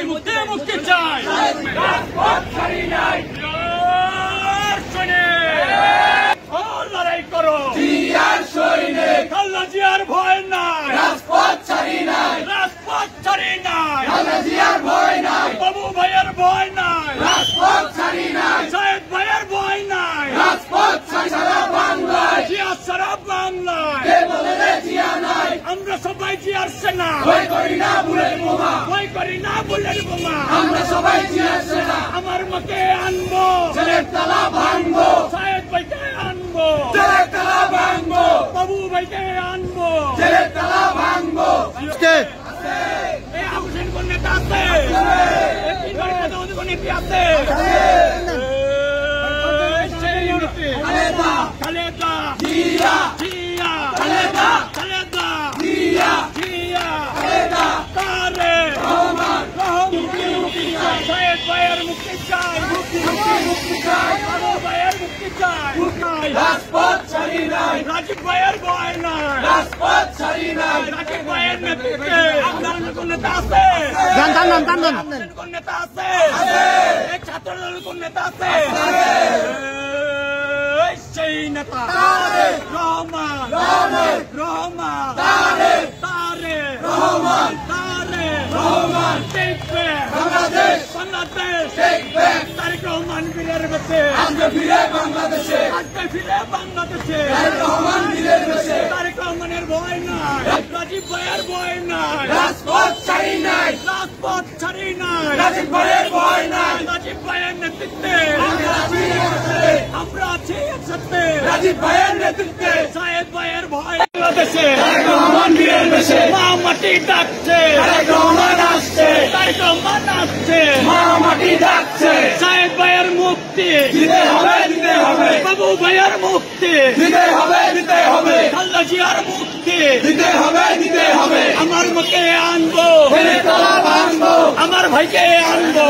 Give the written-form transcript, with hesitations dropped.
মুক্তি মুক্তি চাই লড়াই করো খালেদা জিয়ার ভয় নাই রাজপথ ছাড়ি নাই ভয় নাই বাবু ভাইয়ের ভয় নাই রাজপথ ছাড়ি নাই সায়েদ ভাইয়ের ভয় নাই রাজপথ সারা বাংলায় জিয়া সারা বাংলায় জিয়া নাই আমরা সবাই জিয়ার সেনা ভয় করি না বুলেট বোমা আমরা সবাই জিয়ার সেনা আমার মাকে আনবো ছেলের তালা ভাঙবো সায়েদ ভাইকে আনবো ছেলের তালা ভাঙবো বাবু ভাইকে আনবো ছেলের তালা ভাঙবো আবুসেন কোন নেতা আছে আছে খালেদা জিয়া জিয়া খালেদা জিয়া জিয়া খালেদা তারেক রহমান সায়েদ ভাইয়ের মুক্তি চাই বাবু ভাইয়ের মুক্তি চাই রাজপথ ছাড়ি নাই রাজীব ভাইয়ের ভয় নাই রাজপথ ছাড়ি নাই রাজীব ভাইয়ের নেতৃত্বে আন্দোলনের কোন নেতা আছে কোন নেতা আছে ছাত্র দলের কোন নেতা আছে সেই নেতা রহমান তারেক রহমান বাংলাদেশ তারেক রহমান বীরের বেশে তারেক রহমানের ভয় নাই রাজীব ভাইয়ের ভয় নাই রাজপথ ছাড়ি নাই রাজীব ভাইয়ের ভয় নাই রাজীব ভাইয়ের নেতৃত্বে আমরা আছি একসাথে রাজীব ভাইয়ের নেতৃত্বে সায়েদ ভাইয়ের ভয় বাংলাদেশে তারেক রহমান বীরের বেশে মা মাটি ডাকছে তারেক রহমান আসছে মা মাটি ডাকছে সায়েদ ভাইয়ের মুক্তি দিতে হবে বাবু ভাইয়ের মুক্তি দিতে হবে খালেদা জিয়ার মুক্তি দিতে হবে আমার মাকে আনবো ছেলের তালা ভাঙবো আমার ভাইকে আনবো